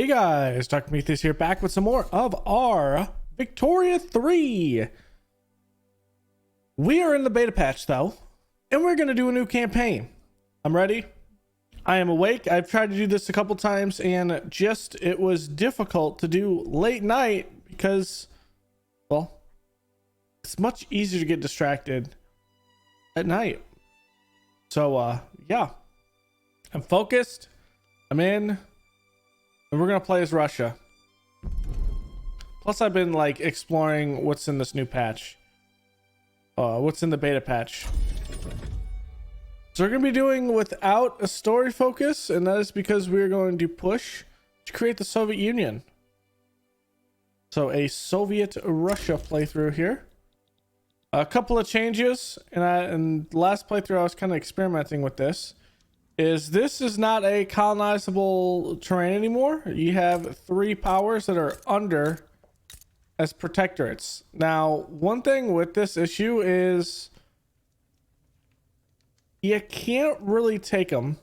Hey guys, Dr. Prometheus here, back with some more of our Victoria 3. We are in the beta patch though, and we're going to do a new campaign. I'm ready. I am awake. I've tried to do this a couple times and it was difficult to do late night because, well, it's much easier to get distracted at night. So, yeah, I'm focused. I'm in. And we're gonna play as Russia. Plus, I've been like exploring what's in this new patch. What's in the beta patch. So we're gonna be doing without a story focus, and that is because we're going to push to create the Soviet Union. So a Soviet Russia playthrough here. A couple of changes, and last playthrough I was kind of experimenting with this. This is not a colonizable terrain anymore. You have 3 powers that are under as protectorates. Now, one thing with this issue is you can't really take them.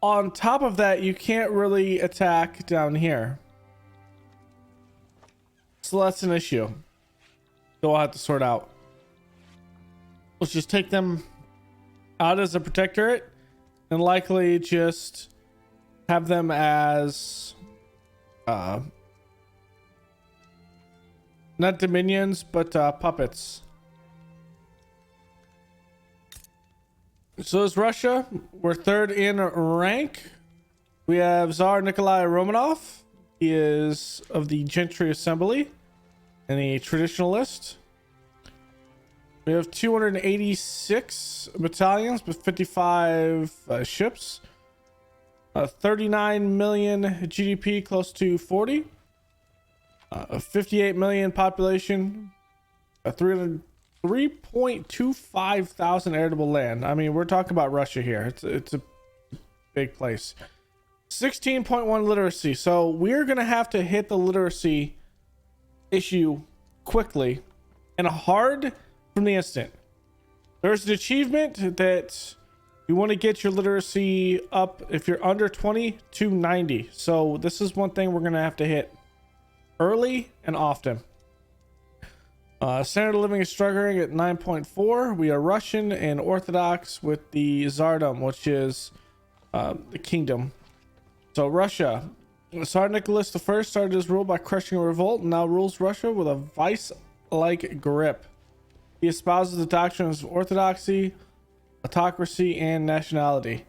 On top of that, you can't really attack down here. So that's an issue that we'll have to sort out. Let's just take them out as a protectorate and likely just have them as not dominions but puppets. So is Russia. We're 3rd in rank. We have Tsar Nikolai Romanov. He is of the Gentry Assembly and a traditionalist. We have 286 battalions with 55 ships, 39 million GDP, close to 40, 58 million population, 3.25 thousand arable land. I mean, we're talking about Russia here. It's a big place. 16.1 literacy. So we're gonna have to hit the literacy issue quickly and hard. From the instant. There's an achievement that you want to get your literacy up if you're under 20 to 90. So this is one thing we're going to have to hit early and often. Standard of living is struggling at 9.4. We are Russian and Orthodox with the Tsardom, which is the kingdom. So Russia. Tsar Nicholas I started his rule by crushing a revolt and now rules Russia with a vice-like grip. He espouses the doctrines of orthodoxy, autocracy, and nationality.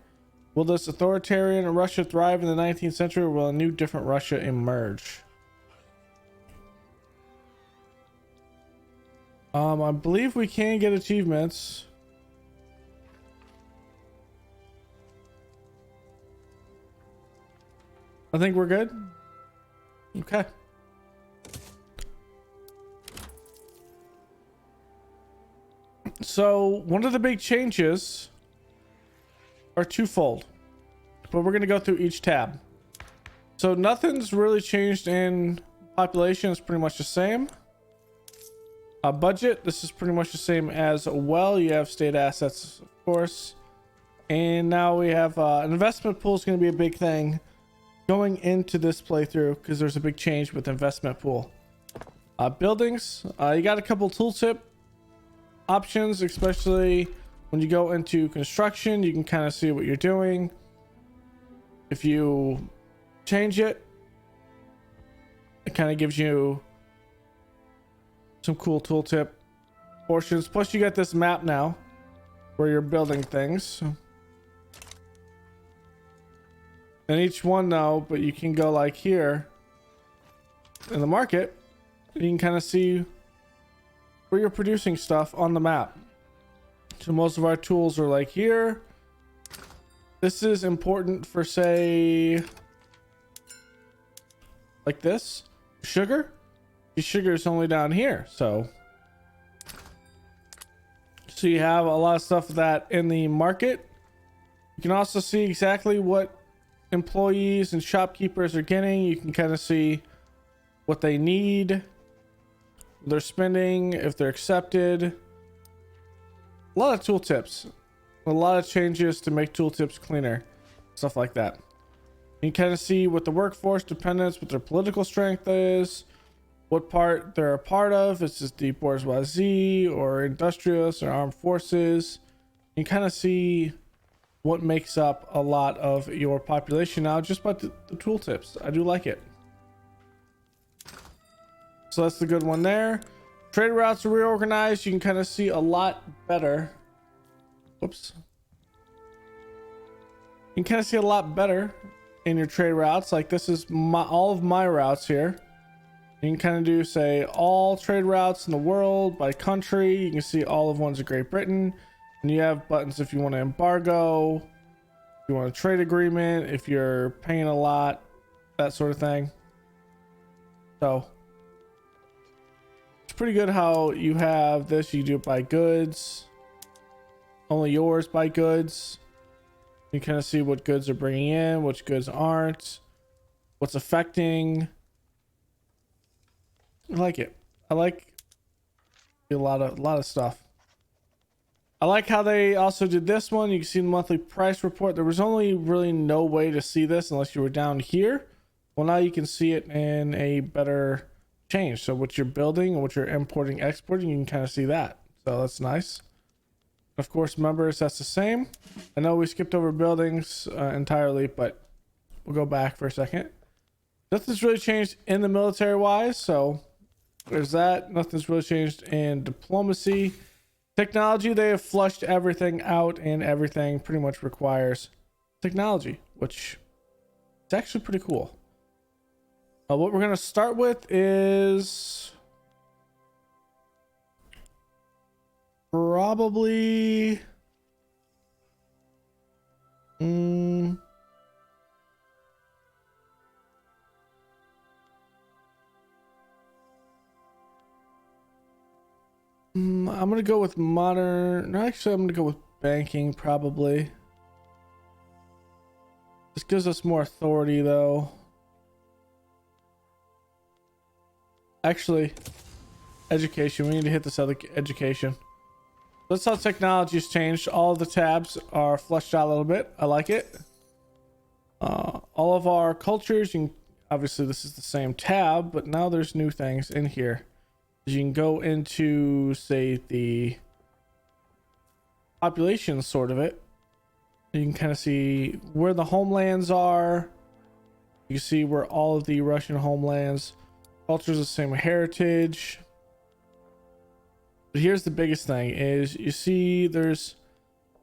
Will this authoritarian Russia thrive in the 19th century, or will a new, different Russia emerge? I believe we can get achievements. I think we're good. Okay. So one of the big changes are twofold, but we're going to go through each tab. So nothing's really changed in population. It's pretty much the same. Budget, this is pretty much the same as well. You have state assets, of course. And now we have an investment pool is going to be a big thing going into this playthrough because there's a big change with investment pool. Buildings, you got a couple tooltip options, especially when you go into construction. You can kind of see what you're doing. If you change it, it kind of gives you some cool tooltip portions. Plus you got this map now where you're building things, and each one though, but you can go like here in the market and you can kind of see where you're producing stuff on the map. So most of our tools are like here. This is important for, say, like this sugar. The sugar is only down here, so you have a lot of stuff that in the market. You can also see exactly what employees and shopkeepers are getting. You can kind of see what they need, they're spending, if they're accepted. A lot of tooltips, a lot of changes to make tooltips cleaner, stuff like that. You kind of see what the workforce dependence, what their political strength is, what part they're a part of. It's just the bourgeoisie or industrialists or armed forces. You kind of see what makes up a lot of your population now just by the tooltips. I do like it. So that's the good one there. Trade routes are reorganized. You can kind of see a lot better. Whoops. You can kind of see a lot better in your trade routes. Like this is all of my routes here. You can kind of do, say, all trade routes in the world by country. You can see all of ones of Great Britain. And you have buttons if you want to embargo, if you want a trade agreement, if you're paying a lot, that sort of thing. So it's pretty good how you have this. You do it by goods, only yours by goods. You kind of see what goods are bringing in, which goods aren't, what's affecting. I like it. I like a lot of stuff. I like how they also did this one. You can see the monthly price report. There was only really no way to see this unless you were down here. Well, now you can see it in a better change. So what you're building and what you're importing, exporting, you can kind of see that. So that's nice. Of course, members, that's the same. I know we skipped over buildings entirely, but we'll go back for a second. Nothing's really changed in the military wise. So there's that. Nothing's really changed in diplomacy. Technology, they have flushed everything out, and everything pretty much requires technology, which is actually pretty cool. What we're going to start with is probably I'm gonna go with modern. No, actually, I'm gonna go with banking probably. This gives us more authority, though. Actually, education. We need to hit this other education. That's how technology has changed. All of the tabs are fleshed out a little bit. I like it. All of our cultures. You can, obviously, this is the same tab, but now there's new things in here. You can go into, say, the population sort of it. You can kind of see where the homelands are. You can see where all of the Russian homelands, cultures the same heritage. But here's the biggest thing is you see there's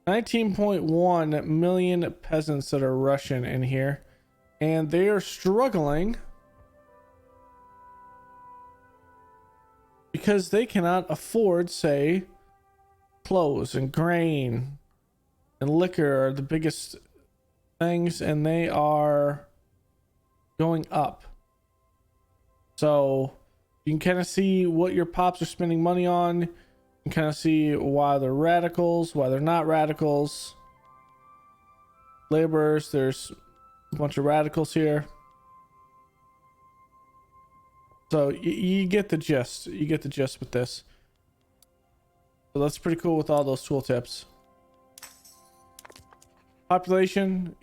19.1 million peasants that are Russian in here, and they are struggling because they cannot afford, say, clothes and grain and liquor are the biggest things, and they are going up. So you can kind of see what your pops are spending money on. You can kind of see why they're radicals, why they're not radicals. Laborers, there's a bunch of radicals here. So you get the gist. You get the gist with this. So that's pretty cool with all those tooltips. Population,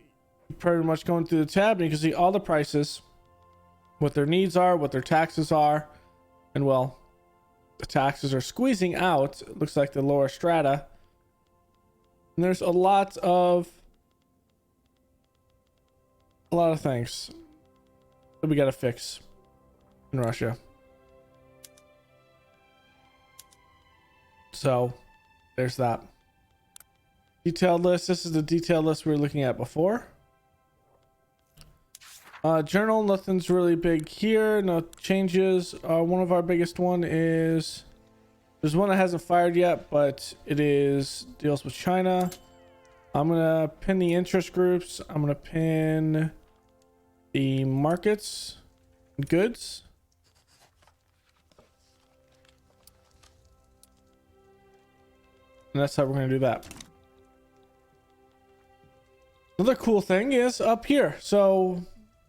pretty much going through the tab, and you can see all the prices, what their needs are, what their taxes are, and well, the taxes are squeezing out. It looks like the lower strata. And there's a lot of things that we got to fix in Russia. So there's that. Detailed list. This is the detailed list we were looking at before. Journal, nothing's really big here. No changes. One of our biggest one is there's one that hasn't fired yet, but it is deals with China. I'm gonna pin the interest groups. I'm gonna pin the markets and goods. And that's how we're gonna do that. Another cool thing is up here. So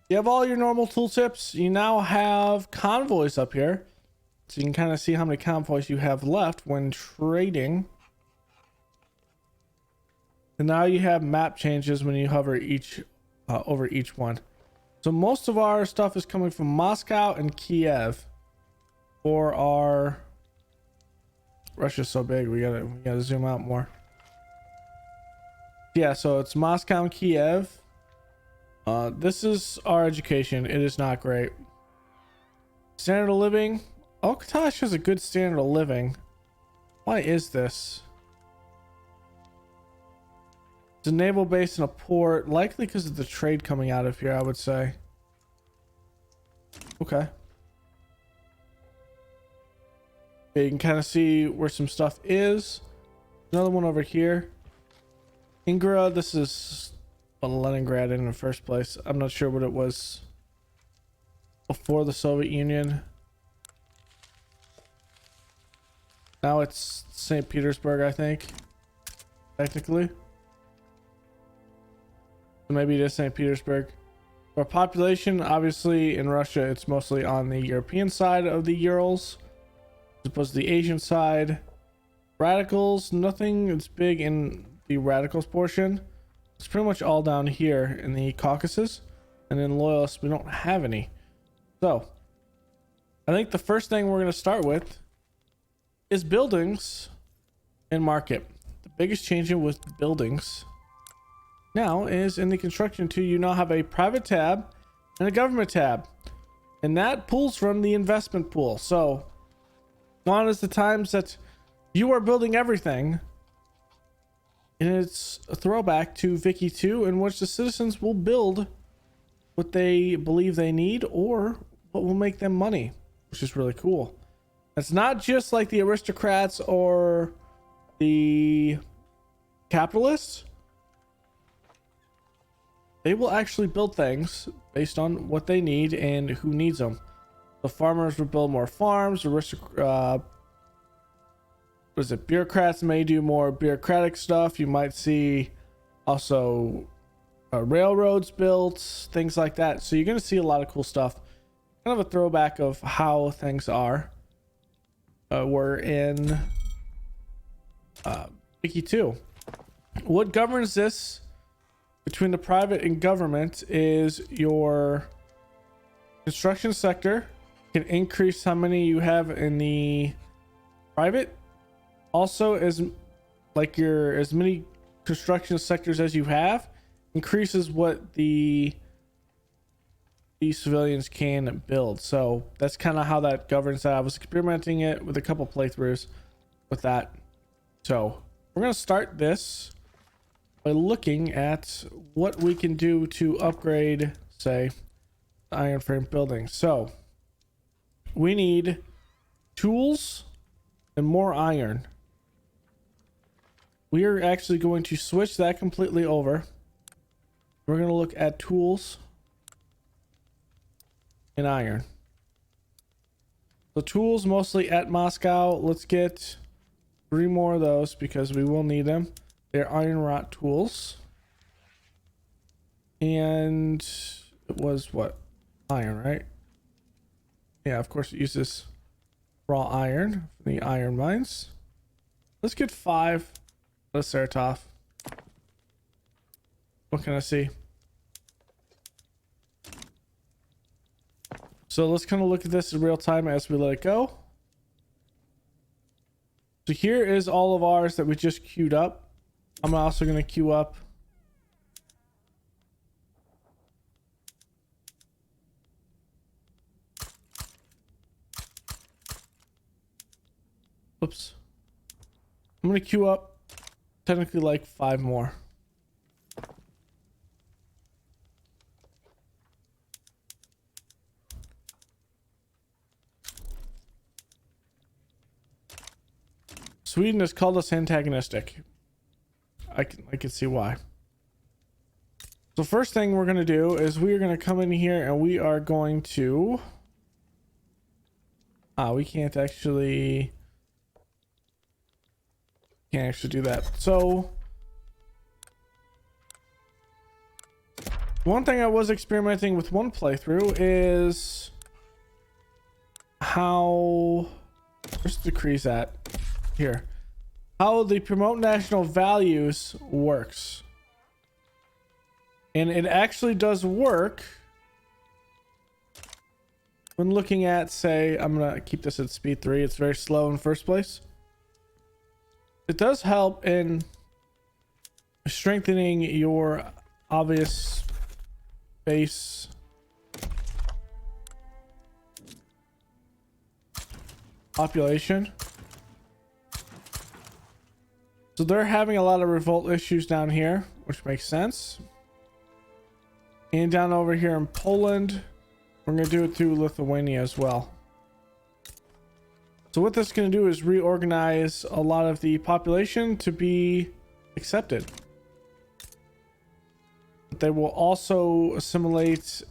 you have all your normal tooltips. You now have convoys up here. So you can kind of see how many convoys you have left when trading. And now you have map changes when you hover each over each one. So most of our stuff is coming from Moscow and Kiev. For our Russia's so big, we gotta zoom out more. Yeah, so it's Moscow and Kiev. This is our education. It is not great. Standard of living. Alcatraz has a good standard of living. Why is this? It's a naval base and a port, likely because of the trade coming out of here, I would say. Okay. Yeah, you can kind of see where some stuff is. Another one over here. Ingra, this is Leningrad in the first place. I'm not sure what it was before the Soviet Union. Now it's St. Petersburg, I think, technically. So maybe it is St. Petersburg. For population, obviously in Russia, it's mostly on the European side of the Urals, as opposed to the Asian side. Radicals, nothing is big in the radicals portion. It's pretty much all down here in the Caucasus. And then loyalists, we don't have any. So, I think the first thing we're going to start with is buildings and market. The biggest change with buildings now is in the construction too. You now have a private tab and a government tab, and that pulls from the investment pool. So gone is the times that you are building everything, and it's a throwback to Vicky 2, in which the citizens will build what they believe they need or what will make them money, which is really cool. It's not just like the aristocrats or the capitalists. They will actually build things based on what they need and who needs them. The farmers will build more farms. Bureaucrats may do more bureaucratic stuff. You might see also railroads built, things like that. So you're going to see a lot of cool stuff. Kind of a throwback of how things are. We're in Wiki 2. What governs this between the private and government is your construction sector can increase how many you have in the private. Also, as many construction sectors as you have increases what the civilians can build. So that's kind of how that governs that. I was experimenting it with a couple playthroughs with that. So we're going to start this by looking at what we can do to upgrade, say, the iron frame building. So we need tools and more iron. We are actually going to switch that completely over. We're going to look at tools and iron. The tools mostly at Moscow. Let's get 3 more of those because we will need them. They're iron rot tools. And it was what? Iron, right? Yeah, of course it uses raw iron from the iron mines. Let's get 5 of Ceratov. What can I see? So let's kind of look at this in real time as we let it go. So here is all of ours that we just queued up. I'm also going to queue up oops. I'm going to queue up technically like 5 more. Sweden has called us antagonistic. I can see why. So first thing we're going to do is we are going to come in here and we are going to we can't actually do that. So one thing I was experimenting with one playthrough is how, where's the decrees at? Here. How the promote national values works. And it actually does work when looking at, say, I'm gonna keep this at speed 3. It's very slow in the first place. It does help in strengthening your obvious base population. So they're having a lot of revolt issues down here, which makes sense. And down over here in Poland, we're going to do it through Lithuania as well. So what this is going to do is reorganize a lot of the population to be accepted. But they will also assimilate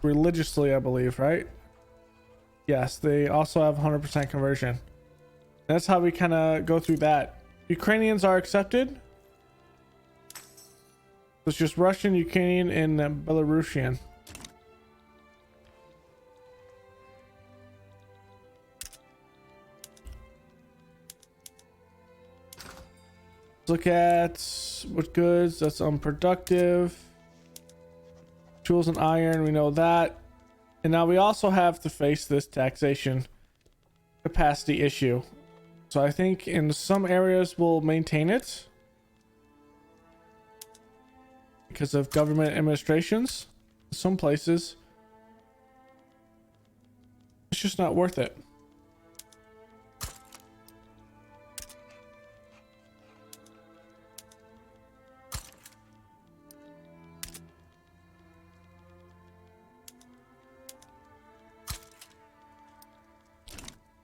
religiously, I believe, right? Yes, they also have 100% conversion. That's how we kind of go through that. Ukrainians are accepted. It's just Russian, Ukrainian, and Belarusian. Let's look at what goods. That's unproductive. Tools and iron, we know that. And now we also have to face this taxation capacity issue. So I think in some areas we'll maintain it because of government administrations. Some places it's just not worth it.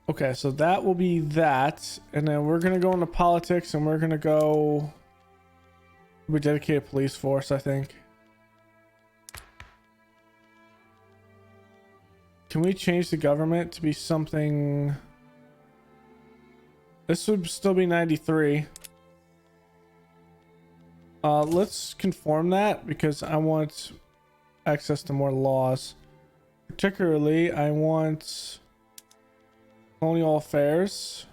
Okay, so that will be that, and then we're gonna go into politics, and we're gonna go with dedicated police force, I think. Can we change the government to be something? This would still be 93. Let's conform that because I want access to more laws. Particularly, I want colonial affairs.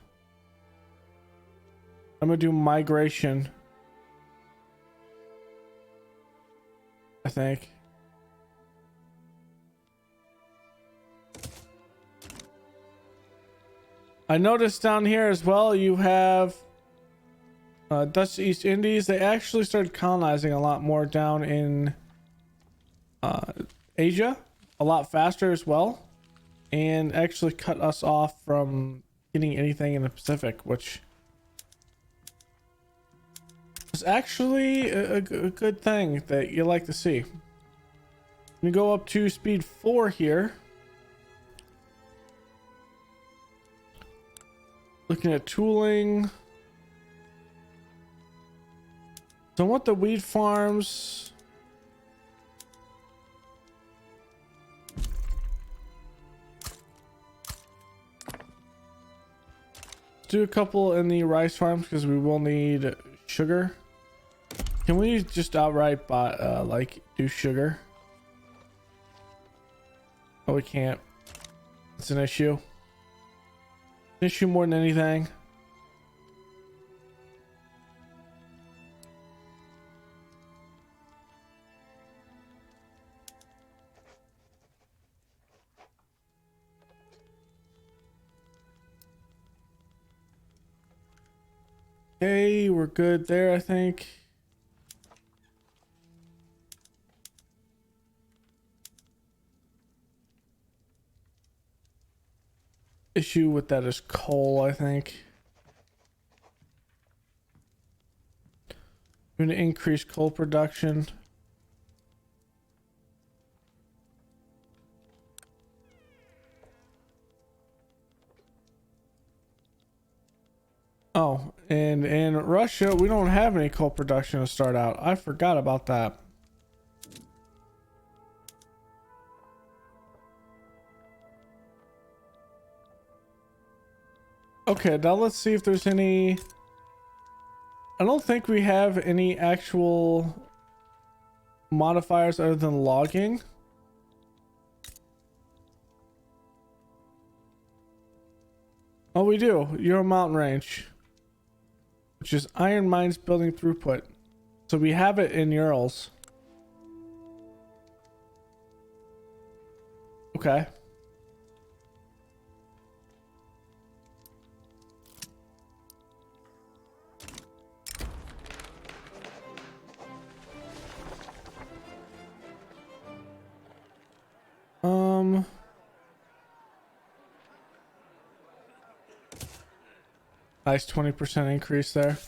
I'm gonna do migration, I think. I noticed down here as well you have Dutch East Indies. They actually started colonizing a lot more down in Asia, a lot faster as well, and actually cut us off from getting anything in the Pacific, which is actually a good thing that you like to see. We go up to speed 4 here. Looking at tooling. So I want the wheat farms. Let's do a couple in the rice farms because we will need sugar. Can we just outright buy, like do sugar? Oh, we can't. It's an issue. Issue more than anything. Okay, we're good there, I think. Issue with that is coal, I think. I'm going to increase coal production. Oh, and in Russia, we don't have any coal production to start out. I forgot about that. Okay, now let's see if there's any. I don't think we have any actual modifiers other than logging. Oh, we do. Euro Mountain Range, which is iron mines building throughput. So we have it in Urals. Okay. Nice 20% increase there.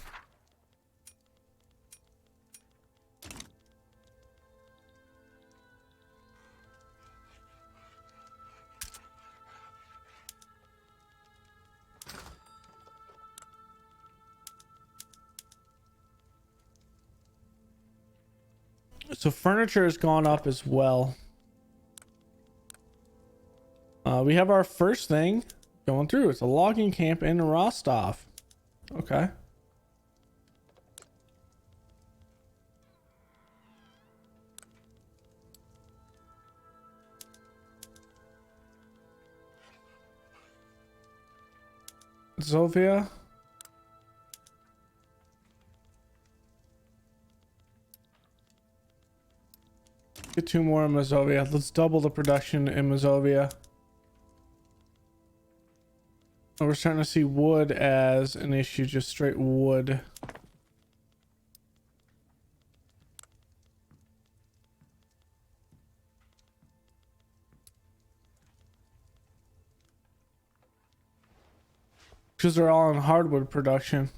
So furniture has gone up as well. We have our first thing going through. It's a logging camp in Rostov. Okay. Zovia. Get 2 more in Mazovia. Let's double the production in Mazovia. Oh, we're starting to see wood as an issue, just straight wood. Because they're all in hardwood production.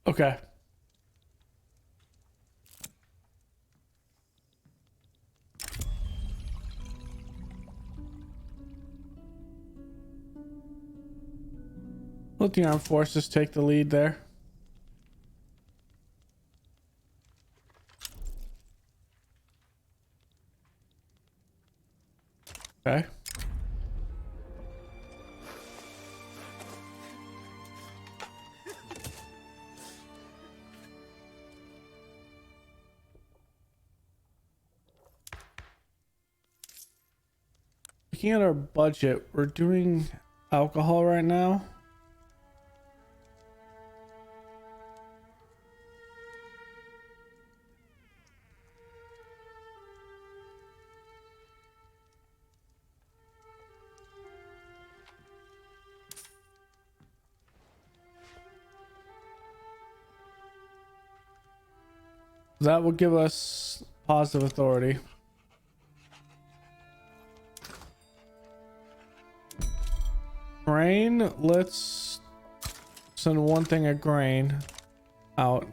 Okay. Let the armed forces take the lead there. Okay. Looking at our budget, we're doing alcohol right now. That will give us positive authority. Grain, let's send 1 thing of grain out.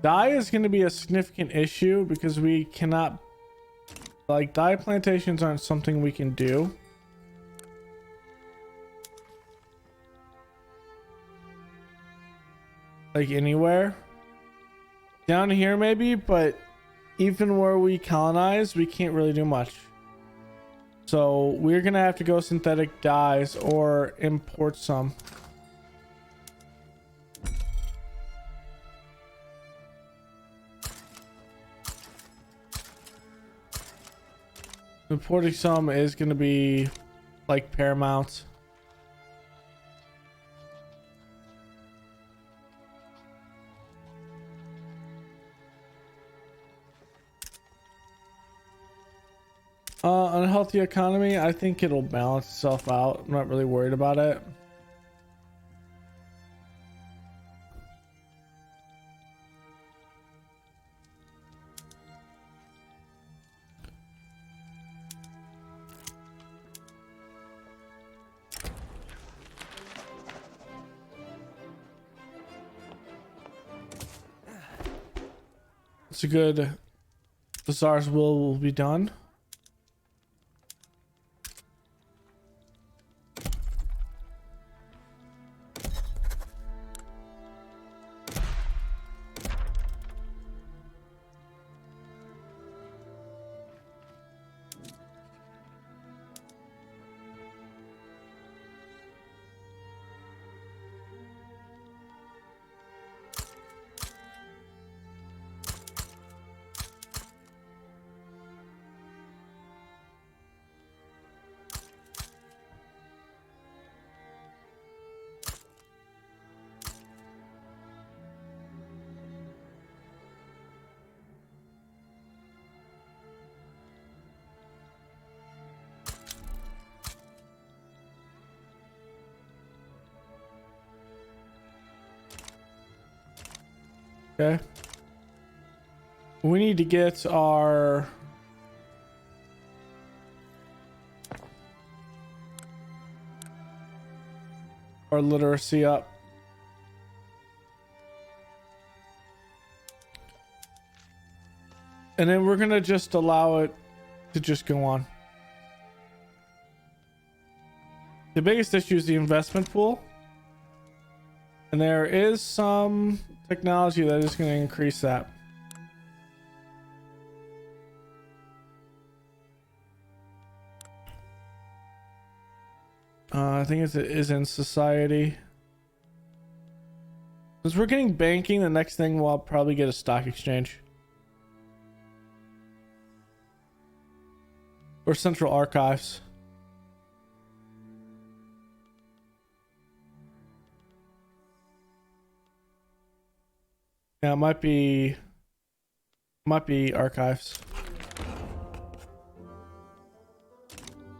Dye is going to be a significant issue because we cannot, like, dye plantations aren't something we can do. Like anywhere. Down here maybe, but even where we colonize, we can't really do much. So we're going to have to go synthetic dyes or import some. Importing some is going to be like paramount. Unhealthy economy, I think it'll balance itself out. I'm not really worried about it. It's a good. The Tsar's will be done. Okay. We need to get our literacy up. And then we're gonna just allow it to just go on. The biggest issue is the investment pool. And there is some technology that is going to increase that. I think it is in society. Since we're getting banking, the next thing we'll probably get a stock exchange. Or central archives. Yeah, it might be archives.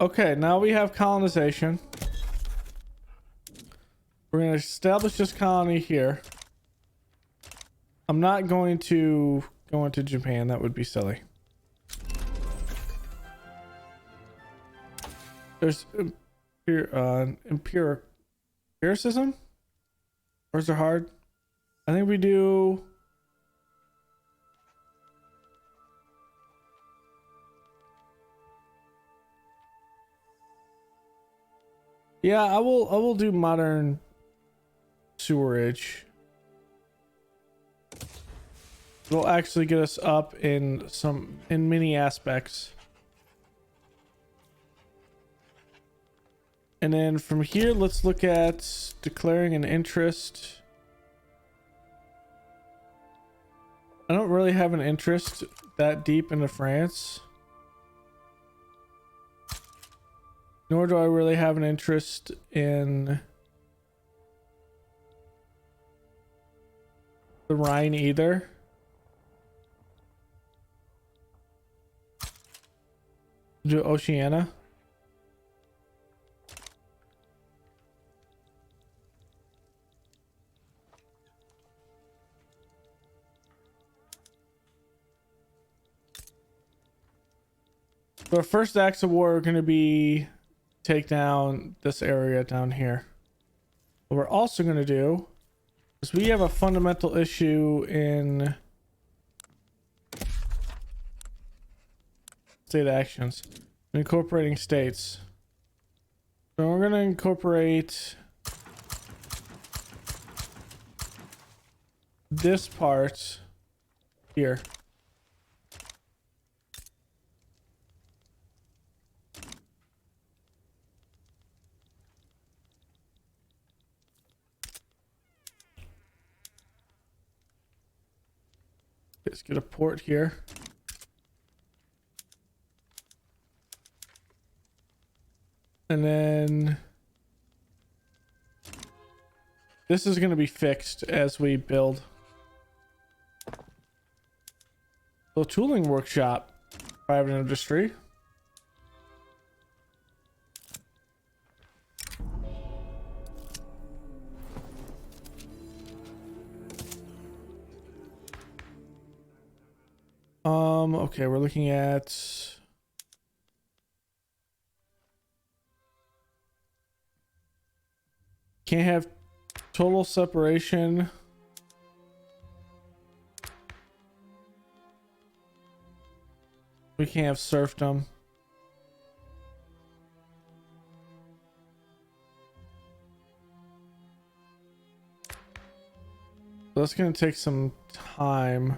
Okay, now we have colonization. We're going to establish this colony here. I'm not going to go into Japan. That would be silly. There's empiricism? Or is it hard? I think we do... Yeah, I will do modern sewerage. It'll actually get us up in many aspects. And then from here, let's look at declaring an interest. I don't really have an interest that deep into France. Nor do I really have an interest in the Rhine either. Do Oceania. So our first acts of war are going to be take down this area down here. What we're also going to do is we have a fundamental issue in state actions, incorporating states. So we're going to incorporate this part here. Let's get a port here. And then this is going to be fixed as we build. So tooling workshop, private industry. Okay, we're looking at can't have total separation. We can't have serfdom. So that's going to take some time.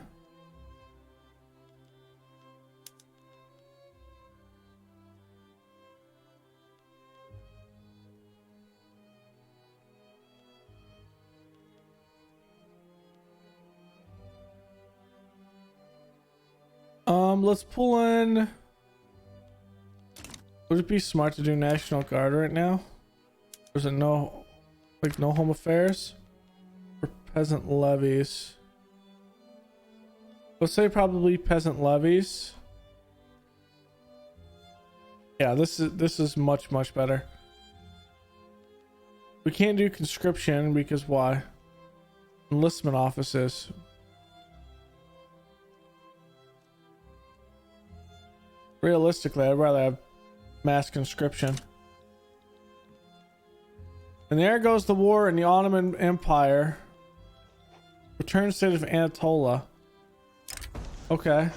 Let's pull in. Would it be smart to do National Guard right now? Or is it no home affairs? Or peasant levies? Let's say probably peasant levies. Yeah, this is much better. We can't do conscription because why? Enlistment offices. Realistically, I'd rather have mass conscription. And there goes the war in the Ottoman Empire. Return state of Anatolia. Okay.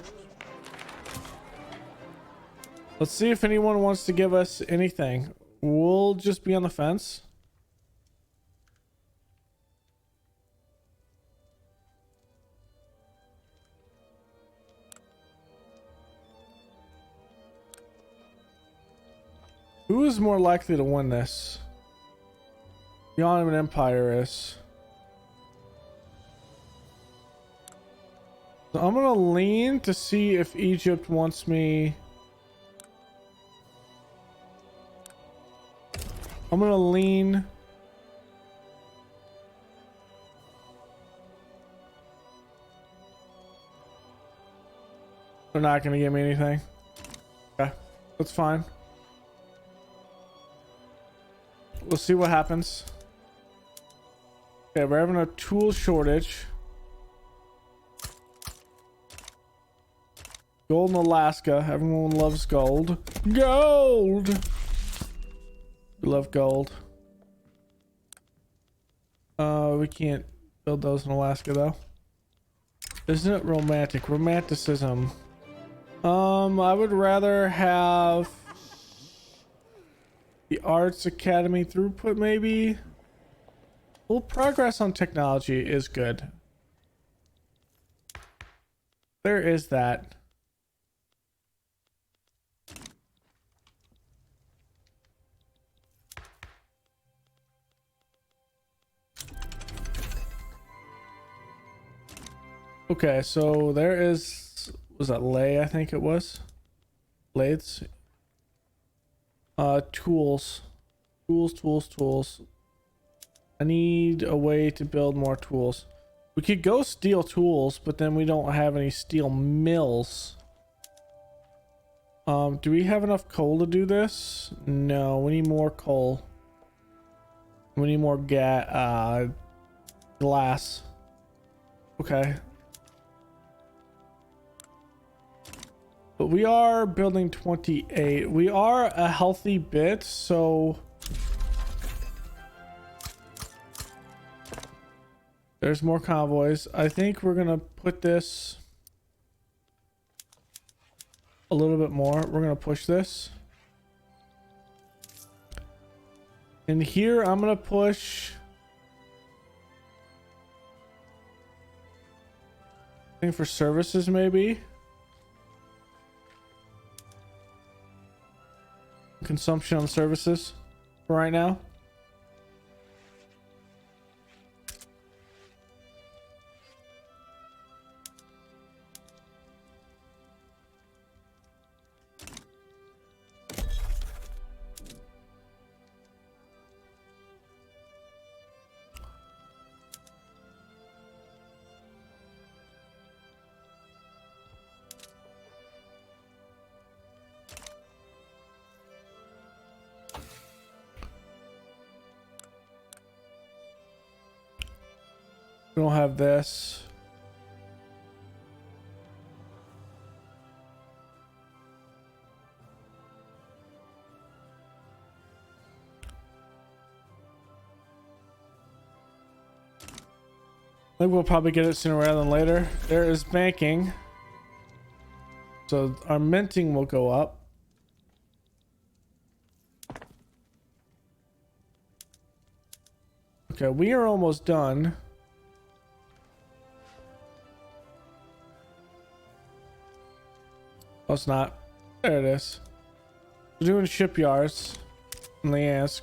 Let's see if anyone wants to give us anything. We'll just be on the fence. Who is more likely to win this? The Ottoman Empire is. So I'm gonna lean to see if Egypt wants me. I'm gonna lean. They're not gonna give me anything. Okay, that's fine. We'll see what happens. Okay, we're having a tool shortage. Gold in Alaska. Everyone loves gold. Gold! We love gold. We can't build those in Alaska though. Isn't it romantic? Romanticism. I would rather have the Arts Academy throughput maybe. Well, progress on technology is good. There is that. Okay, so there is, was that lay? I think it was lathes. Tools. Tools. I need a way to build more tools. We could go steel tools, but then we don't have any steel mills. Do we have enough coal to do this? No, we need more coal. We need more glass. Okay. But we are building 28. We are a healthy bit, so there's more convoys. I think we're gonna put this a little bit more. We're gonna push this. And here I'm gonna push. I think for services maybe. Consumption on services for right now. We don't have this. I think we'll probably get it sooner rather than later. There is banking. So our minting will go up. Okay, we are almost done. Oh, it's not. There it is. We're doing shipyards in Liansk.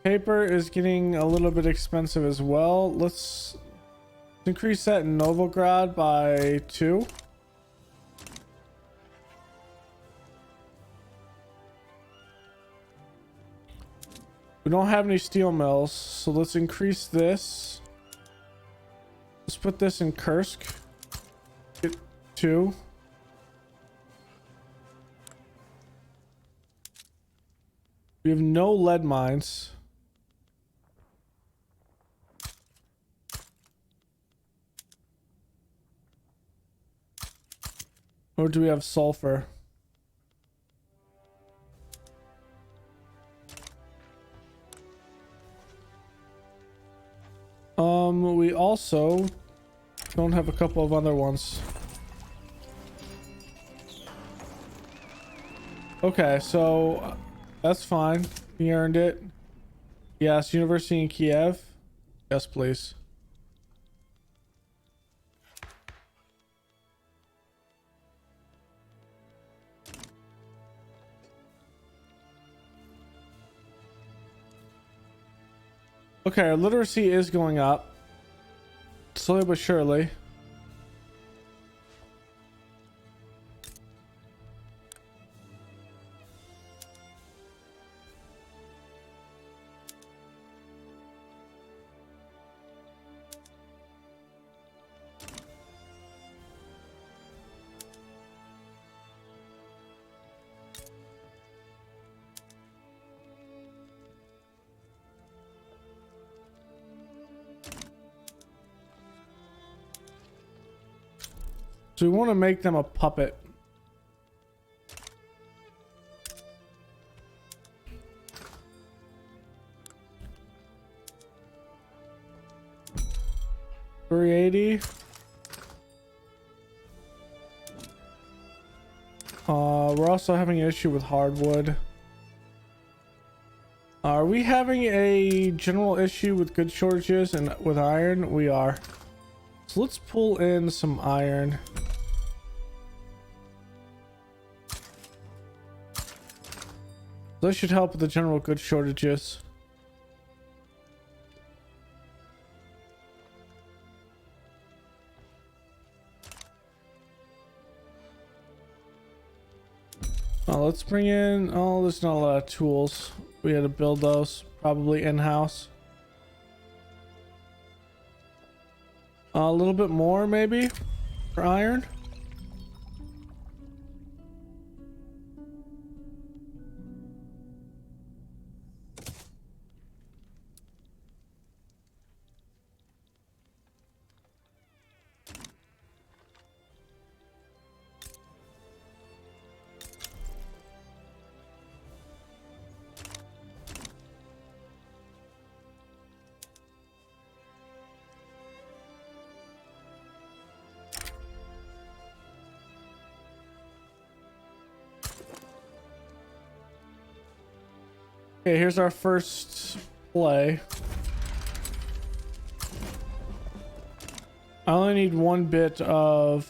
Paper is getting a little bit expensive as well. Let's increase that in Novograd by 2. We don't have any steel mills, so let's increase this. Let's put this in Kursk. Get 2. We have no lead mines. Or do we have sulfur? We also don't have a couple of other ones. Okay, so that's fine. He earned it. Yes, University in Kiev. Yes, please. Okay, our literacy is going up. Slowly but surely. So we want to make them a puppet. $380. We're also having an issue with hardwood. Are we having a general issue with good shortages and with iron? We are. So let's pull in some iron. This should help with the general good shortages. Let's bring in, oh, there's not a lot of tools. We had to build those probably in-house. A little bit more maybe for iron. Okay, here's our first play. I only need one bit of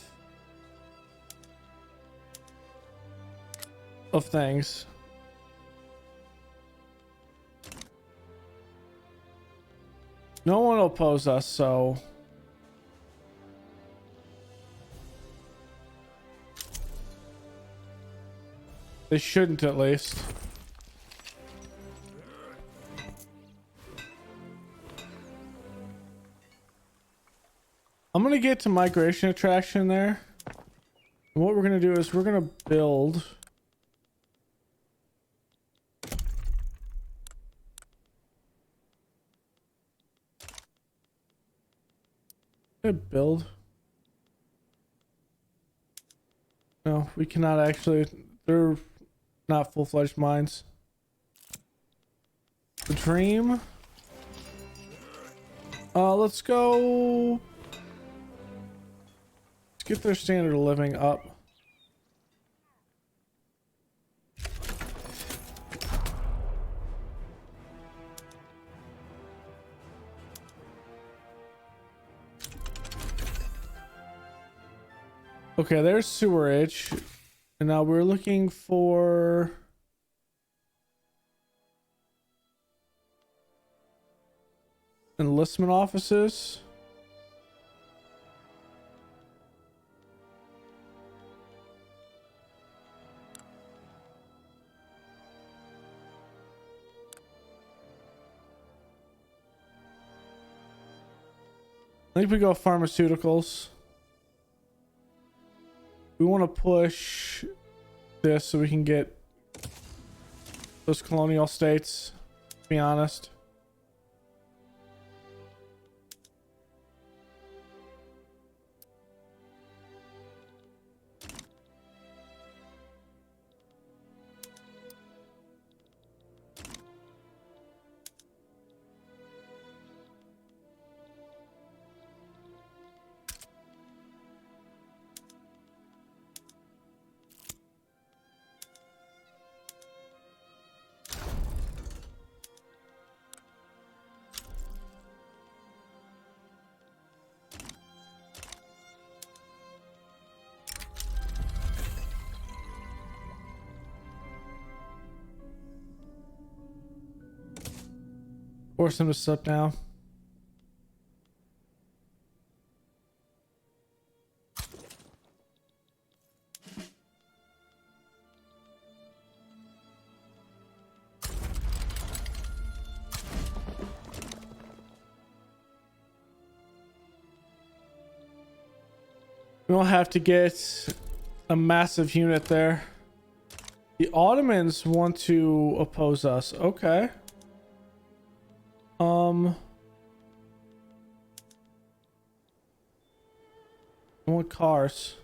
things. No one will oppose us, so they shouldn't, at least. I'm gonna get to migration attraction there. And what we're gonna do is we're gonna build no, we cannot actually, they're not full-fledged mines. The dream, let's go, let's get their standard of living up. Okay, there's sewerage. And now we're looking for enlistment offices. I think we go pharmaceuticals. We want to push this so we can get those colonial states, to be honest. Force him to slip now. We don't have to get a massive unit there. The Ottomans want to oppose us. Okay. I want cars.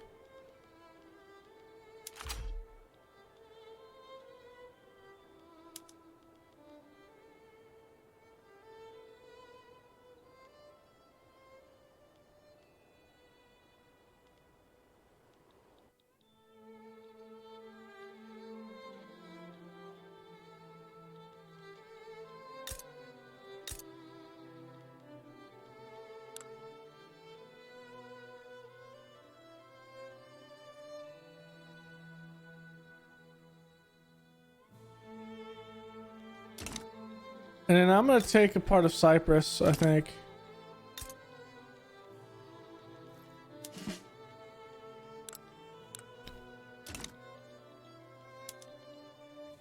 And then I'm gonna take a part of Cyprus, I think.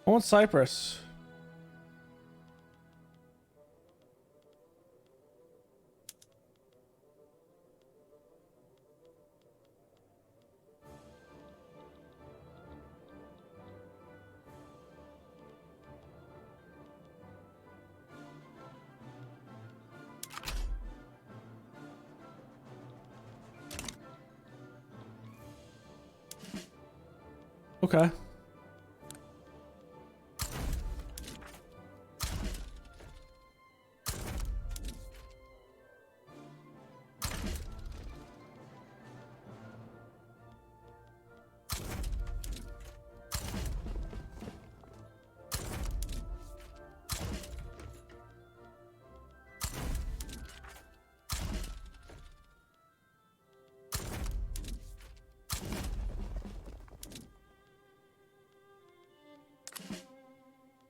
I want Cyprus. Okay.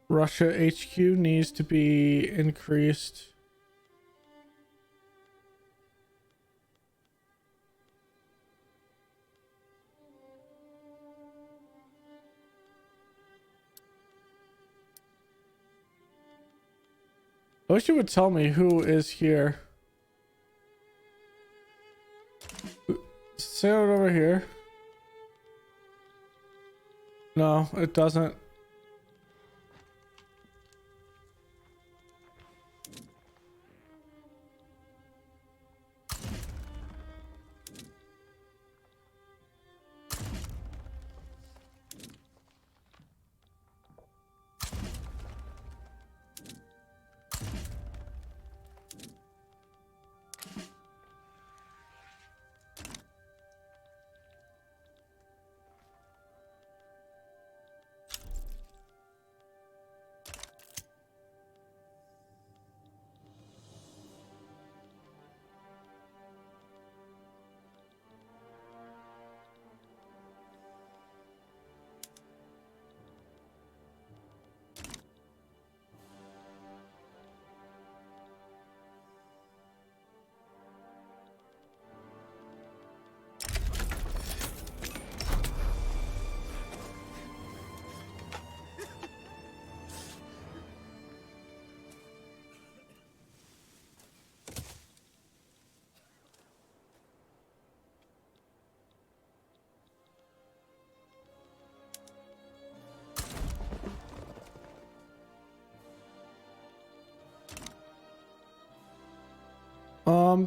Russia HQ needs to be increased. I wish you would tell me who is here. Say it over here. No, it doesn't.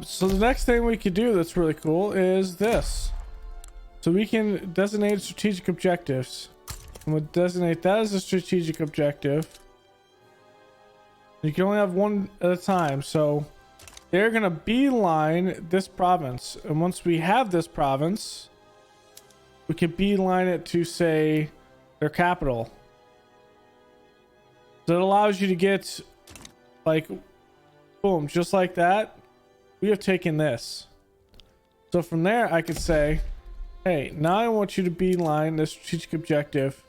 So the next thing we could do that's really cool is this. So we can designate strategic objectives. And we'll designate that as a strategic objective. You can only have one at a time, so they're gonna beeline this province. And once we have this province, we can beeline it to, say, their capital. So it allows you to get, like, boom, just like that. We have taken this. So from there, I could say, hey, now I want you to beeline this strategic objective.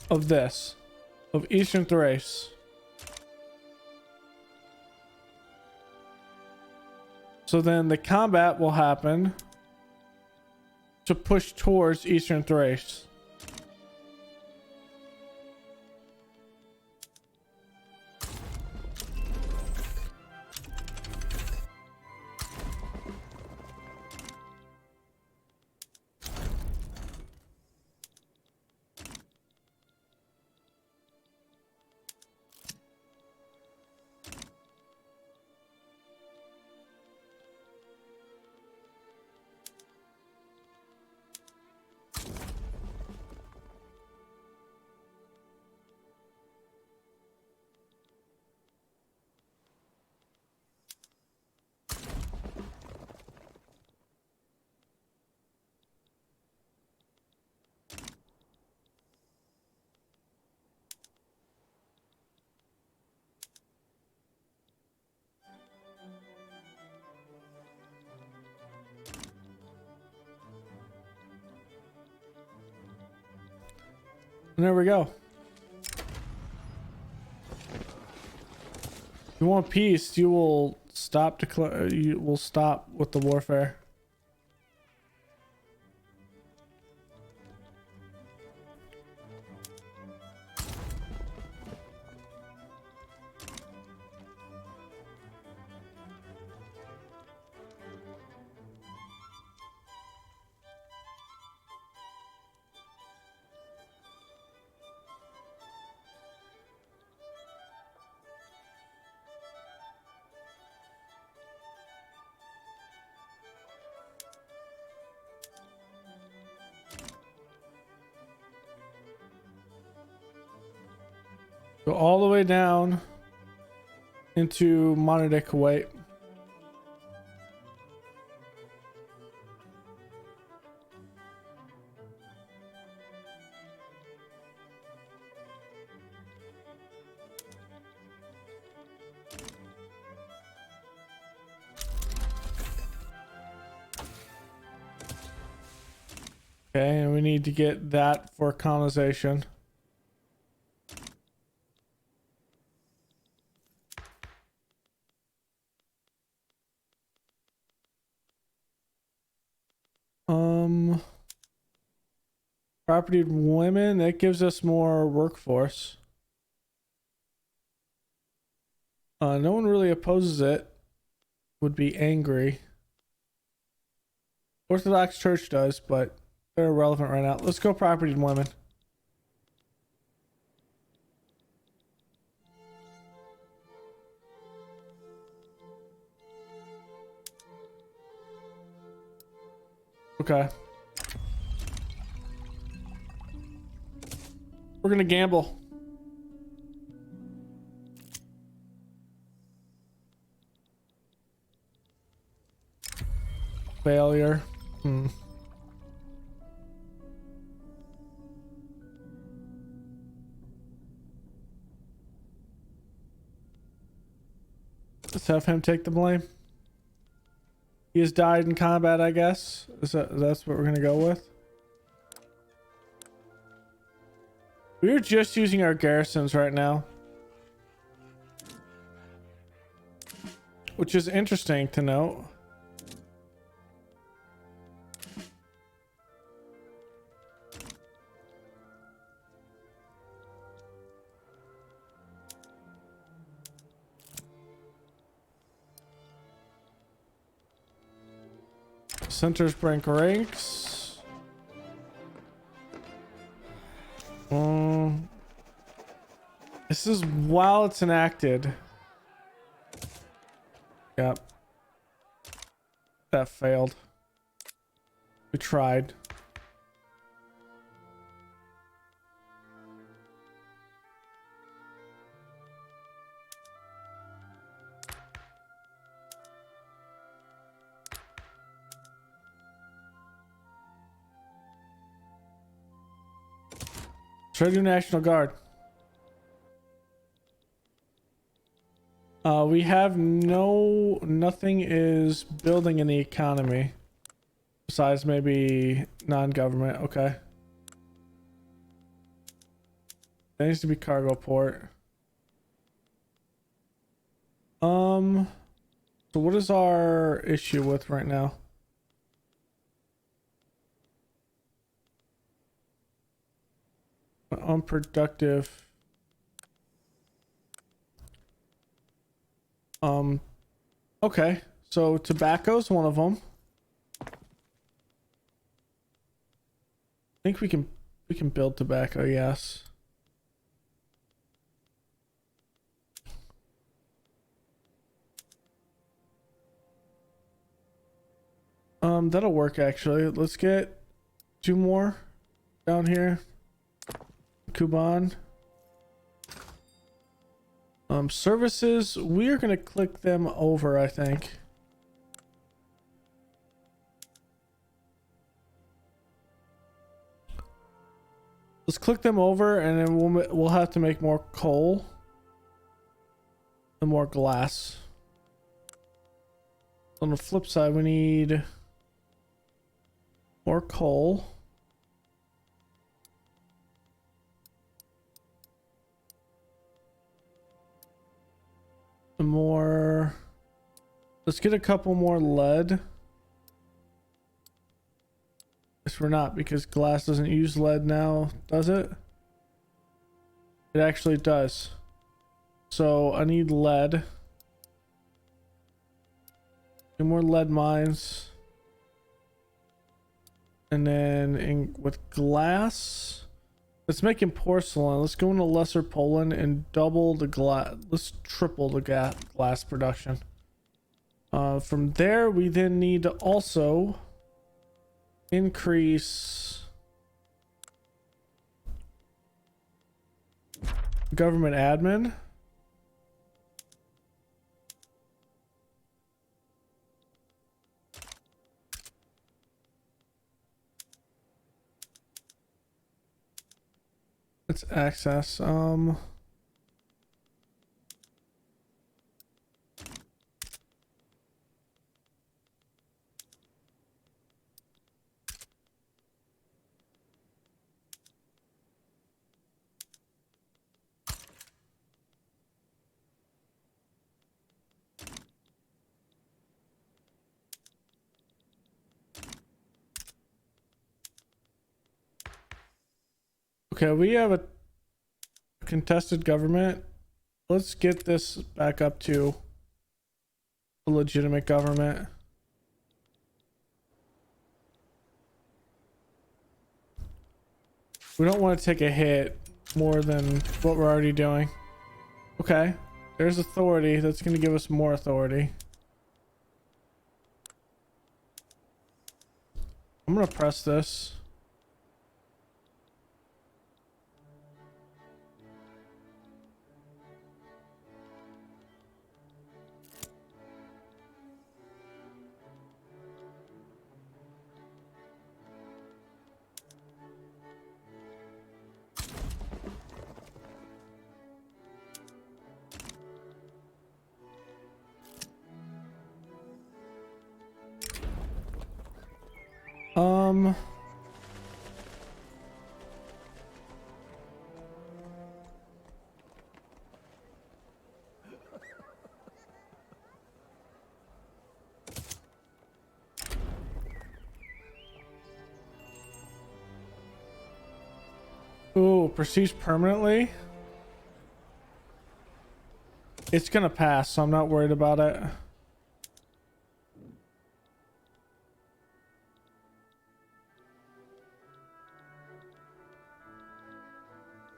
of this, of Eastern Thrace. So then the combat will happen to push towards Eastern Thrace. And there we go. If you want peace, you will stop you will stop with the warfare. Go all the way down into modern day Kuwait. Okay, and we need to get that for colonization. Property women, that gives us more workforce. No one really opposes it. Would be angry. Orthodox Church does, but they're irrelevant right now. Let's go property women. Okay. We're gonna gamble. Failure. Let's have him take the blame. He has died in combat, I guess. That's what we're gonna go with? We're just using our garrisons right now, which is interesting to note. Centers break ranks. This is while it's enacted. Yep. That failed. We tried. Try to do National Guard. We have nothing is building in the economy. Besides maybe non-government, okay. That needs to be cargo port. So what is our issue with right now? Unproductive. Okay. So tobacco's one of them. I think we can build tobacco, yes. That'll work actually. Let's get 2 more down here. Kuban. Services, we are gonna click them over, I think. Let's click them over, and then we'll have to make more coal and more glass. On the flip side, we need more coal. More. Let's get a couple more lead. Guess we're not, because glass doesn't use lead now, does it? It actually does. So I need lead. Two more lead mines. And then with glass, let's make him porcelain. Let's go into Lesser Poland and double the glass. Let's triple the glass production. From there, we then need to also increase government admin. Let's access. Okay, we have a contested government. Let's get this back up to a legitimate government. We don't want to take a hit more than what we're already doing. Okay, there's authority. That's going to give us more authority. I'm going to press this. Ooh, prestige permanently. It's gonna pass, so I'm not worried about it.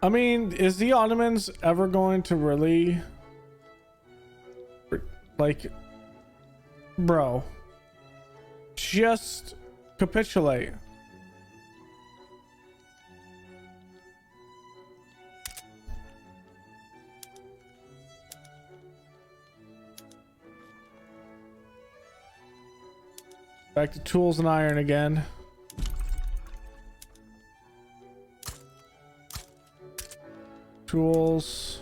I mean, is the Ottomans ever going to really, like, bro, just capitulate? Back to tools and iron again. Tools.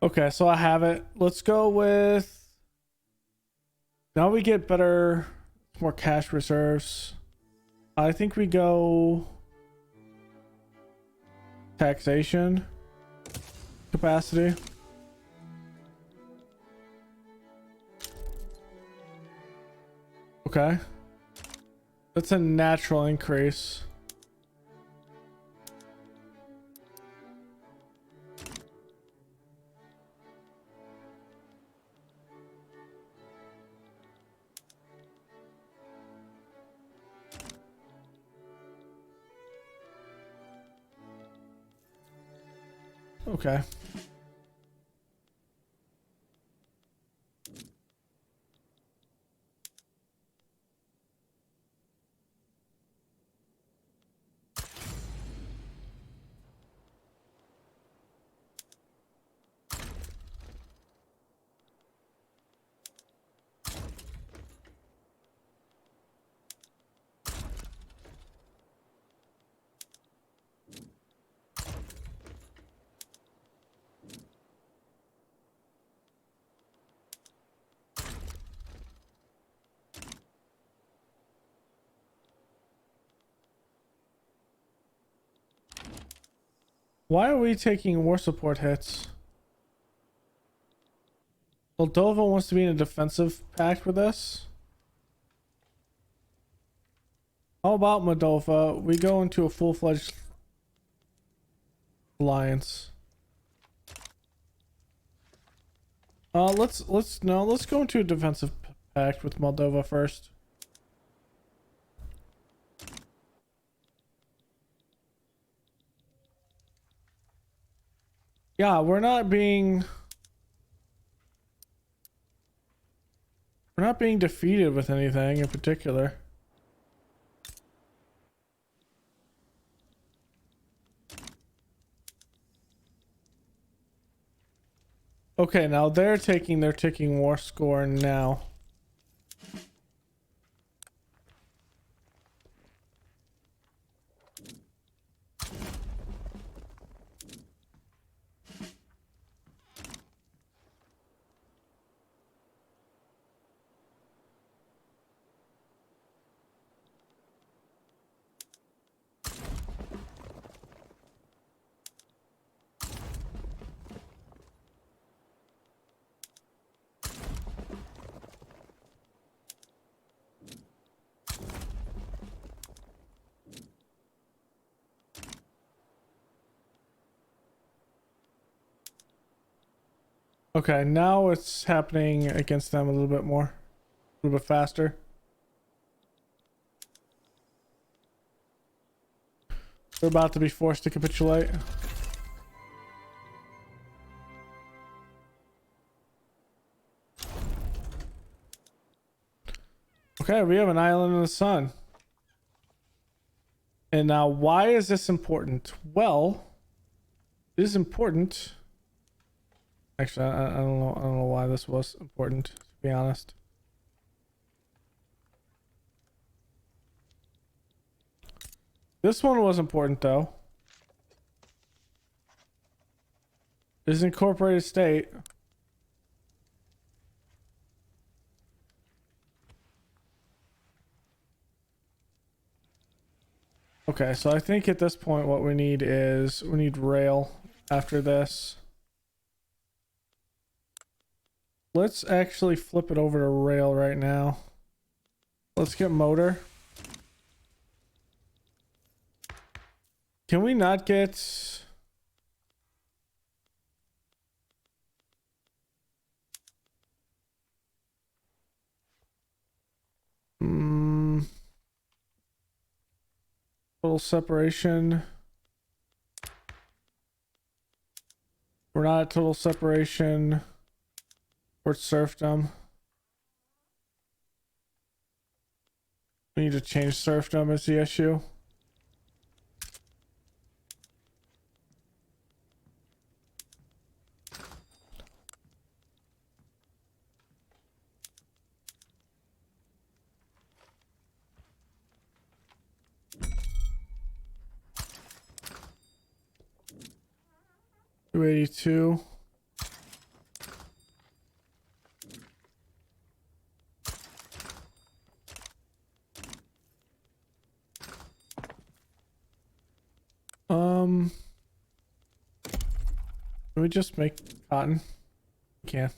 Okay, so I have it. Let's go with, now we get better, more cash reserves. I think we go taxation capacity. Okay. That's a natural increase. Okay. Why are we taking war support hits? Moldova wants to be in a defensive pact with us. How about Moldova? We go into a full-fledged alliance. Let's go into a defensive pact with Moldova first. Yeah, we're not being defeated with anything in particular. Okay, now they're taking their ticking war score now. Okay, now it's happening against them a little bit more, a little bit faster. They're about to be forced to capitulate. Okay, we have an island in the sun. And now, why is this important? Well, it is important. Actually, I don't know. I don't know why this was important, to be honest. This one was important, though. This is incorporated state. Okay, so I think at this point what we need is we need rail after this. Let's actually flip it over to rail right now. Let's get motor. Can we not get... Total separation. We're not at total separation. We're at serfdom. We need to change serfdom as the issue. $282. we just make cotton? We can.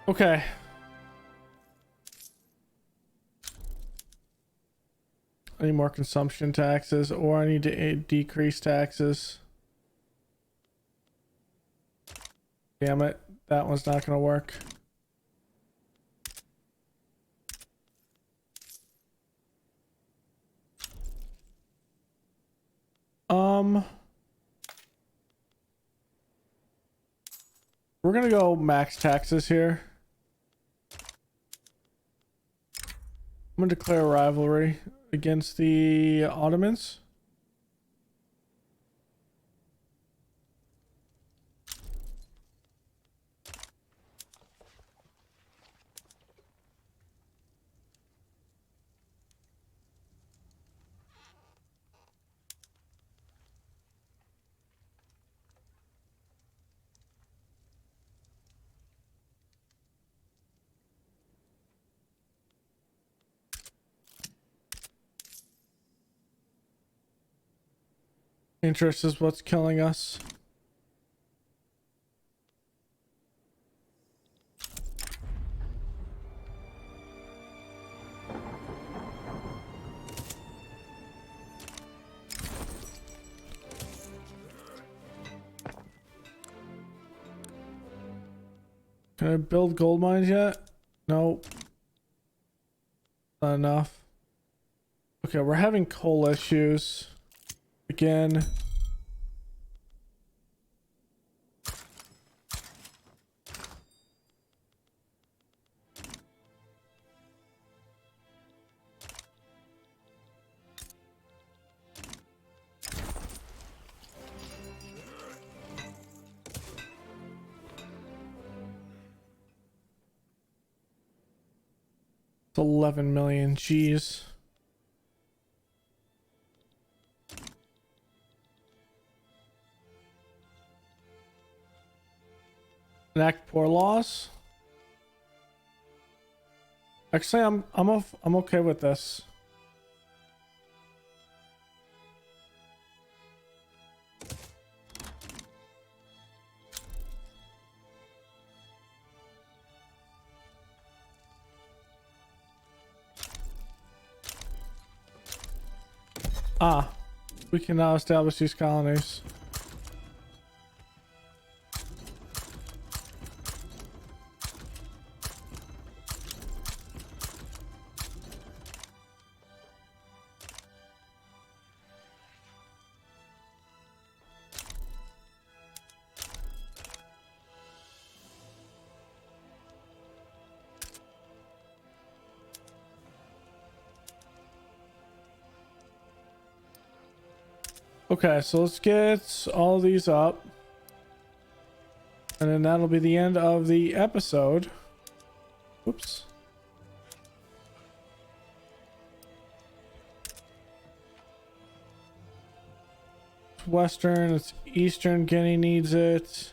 Okay. I need more consumption taxes, or I need to decrease taxes. Damn it. That one's not going to work. We're going to go max taxes here. I'm going to declare a rivalry against the Ottomans. Interest is what's killing us. Can I build gold mines yet? Nope. Not enough. Okay, we're having coal issues. Again. It's 11 million. Jeez. Enact poor laws. Actually, I'm okay with this. Ah, we can now establish these colonies. Okay, so let's get all these up. And then that'll be the end of the episode. Oops. It's Western, it's Eastern Guinea needs it.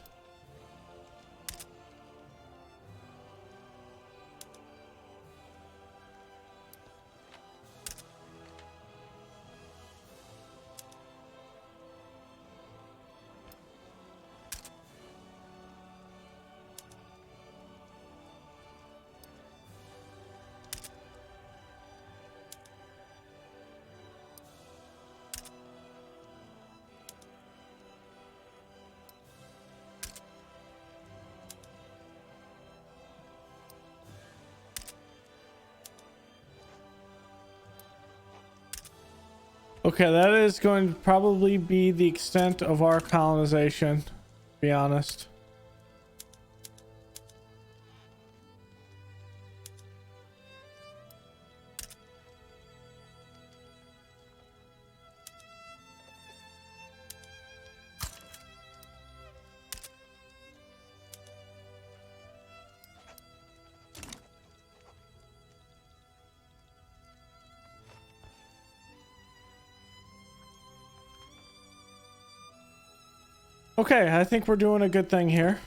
Okay, that is going to probably be the extent of our colonization, to be honest. Okay, I think we're doing a good thing here.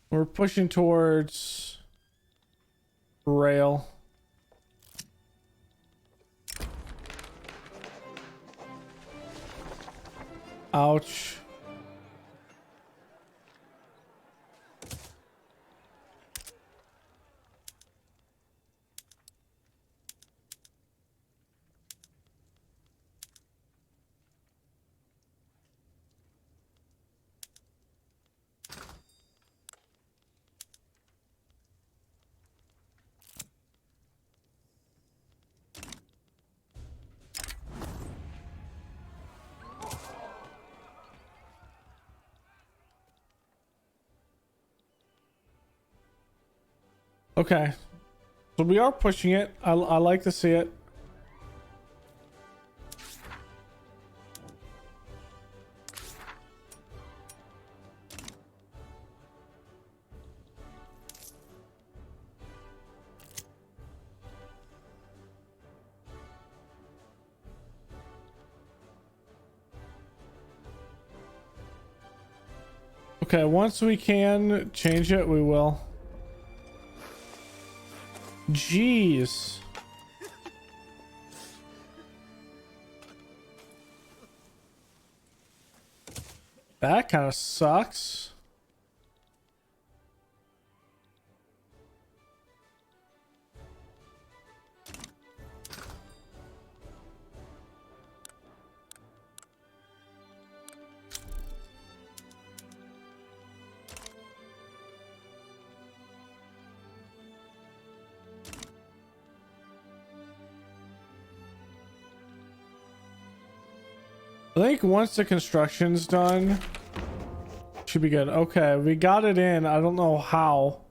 We're pushing towards rail. Ouch. Okay, so we are pushing it. I like to see it. Okay, once we can change it, we will. Jeez. That kind of sucks. I think once the construction's done, should be good. Okay, we got it in. I don't know how.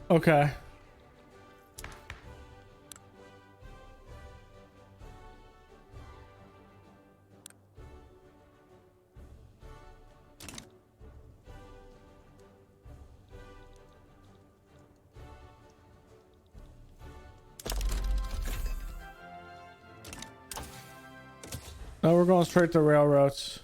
Okay. Now we're going straight to railroads.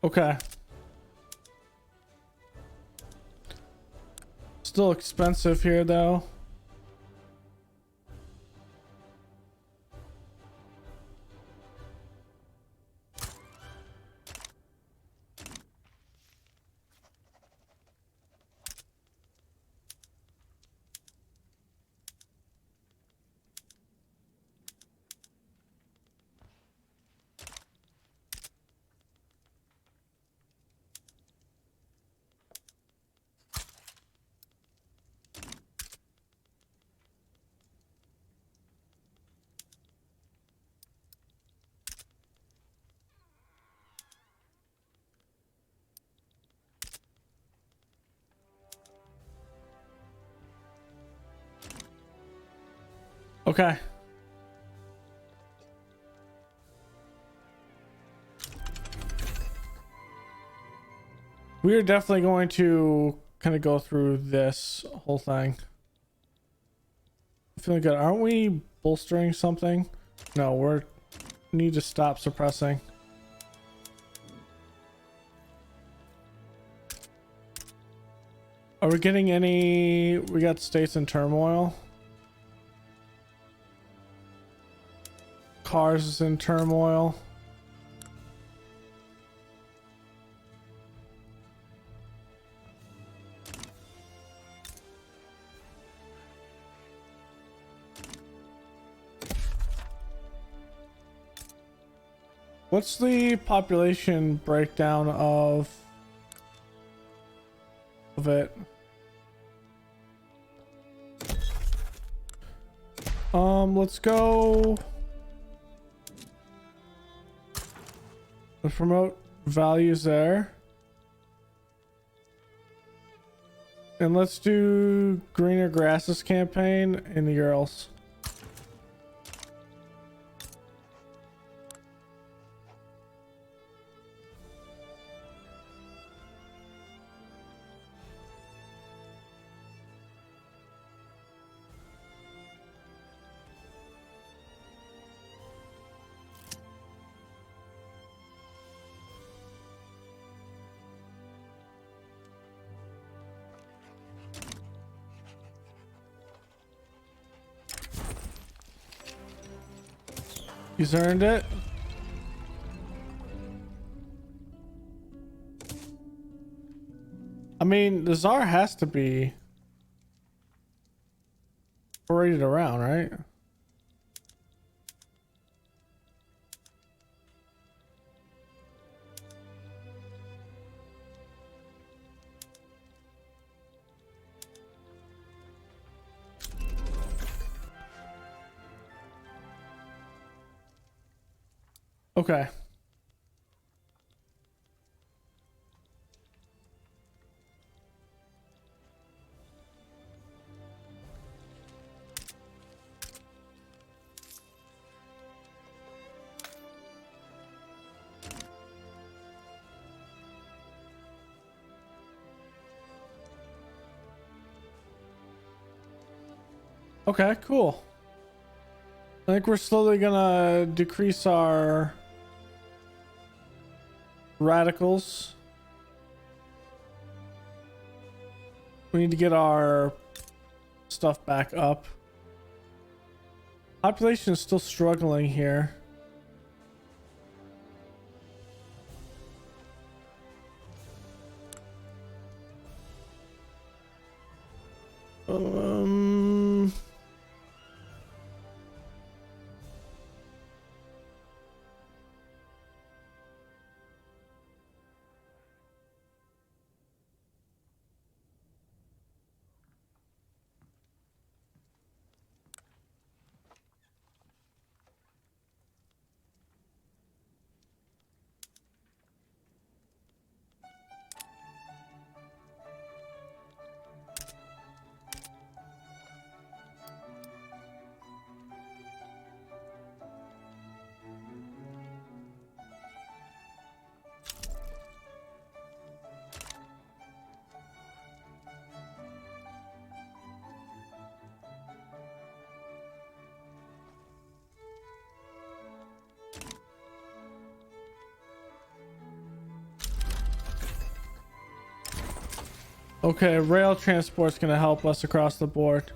Okay. Still expensive here though. Okay. We are definitely going to kind of go through this whole thing. Feeling good. Aren't we bolstering something? No, we need to stop suppressing. Are we getting any? We got states in turmoil. Cars is in turmoil. What's the population breakdown of it? Let's go. Let's promote values there. And let's do greener grasses campaign in the girls. He's earned it. I mean, the Tsar has to be paraded around, right? Okay. Okay, cool. I think we're slowly gonna decrease our radicals. We need to get our stuff back up. Population is still struggling here. Um, okay, rail transport's gonna help us across the board.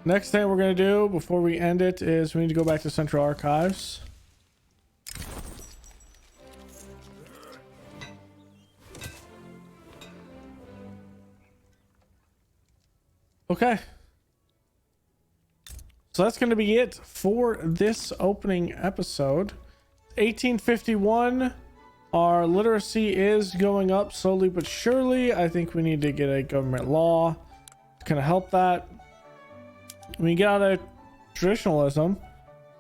Next thing we're gonna do before we end it is we need to go back to Central Archives. Okay. So that's going to be it for this opening episode. 1851. Our literacy is going up slowly but surely. I think we need to get a government law to kind of help that. We get out of traditionalism.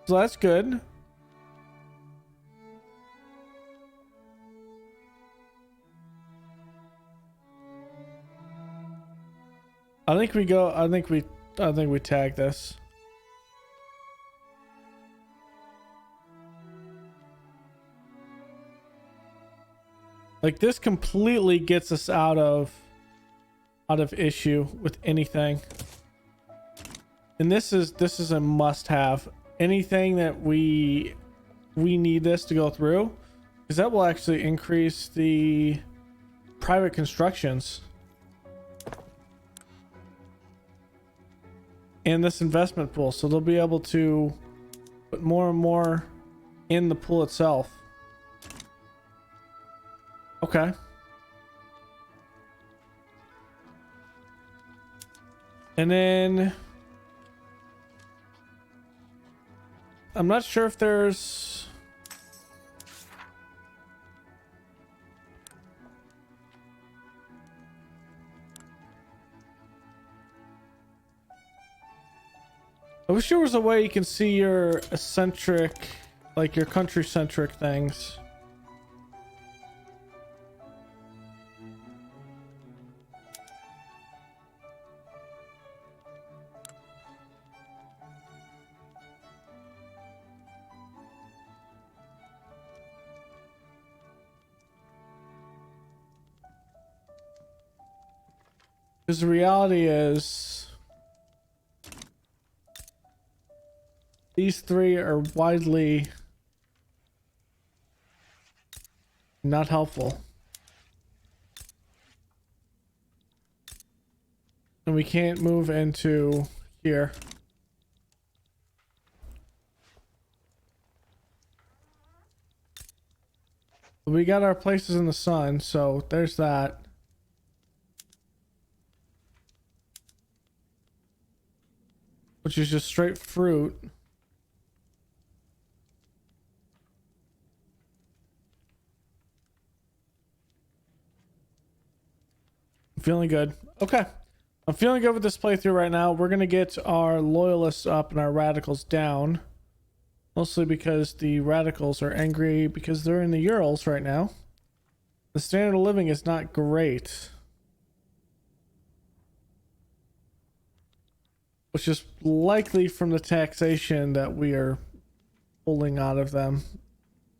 So that's good. I think we tag this. Like this completely gets us out of issue with anything. And this is a must have. Anything that we need this to go through, because that will actually increase the private constructions. And this investment pool, so they'll be able to put more and more in the pool itself. Okay. And then I'm not sure if there's I wish there was a way you can see your eccentric, like your country centric things. Because the reality is, these three are widely not helpful. And we can't move into here. We got our places in the sun, so there's that. Which is just straight fruit. I'm feeling good. Okay. I'm feeling good with this playthrough right now. We're going to get our loyalists up and our radicals down. Mostly because the radicals are angry because they're in the Urals right now. The standard of living is not great. Which is likely from the taxation that we are pulling out of them,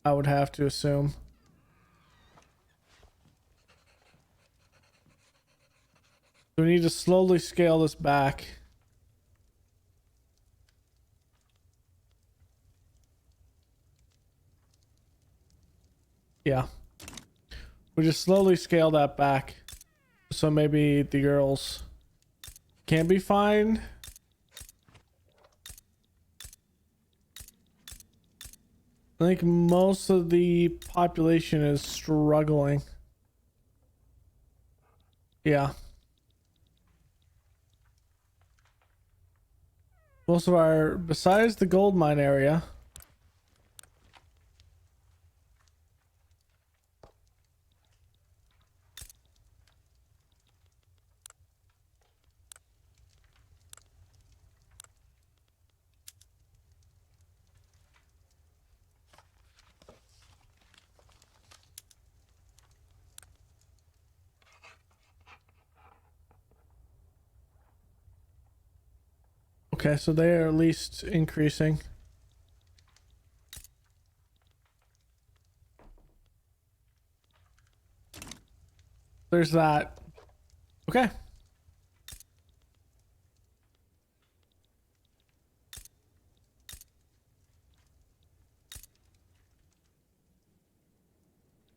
I would have to assume. We need to slowly scale this back. Yeah. We just slowly scale that back. So maybe the girls can be fine. I think most of the population is struggling. Yeah. Most of our, besides the gold mine area. Okay, so they are at least increasing. There's that. Okay. I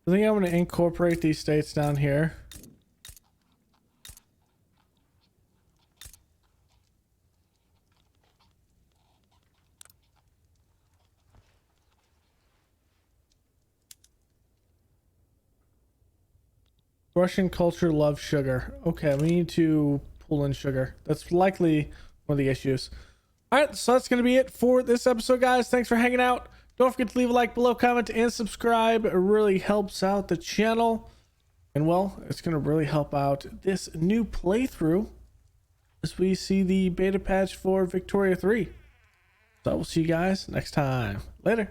think I'm going to incorporate these states down here. Russian culture loves sugar. Okay, we need to pull in sugar. That's likely one of the issues. All right, so that's going to be it for this episode, guys. Thanks for hanging out. Don't forget to leave a like below, comment, and subscribe. It really helps out the channel. And, well, it's going to really help out this new playthrough as we see the beta patch for Victoria 3. So I will see you guys next time. Later.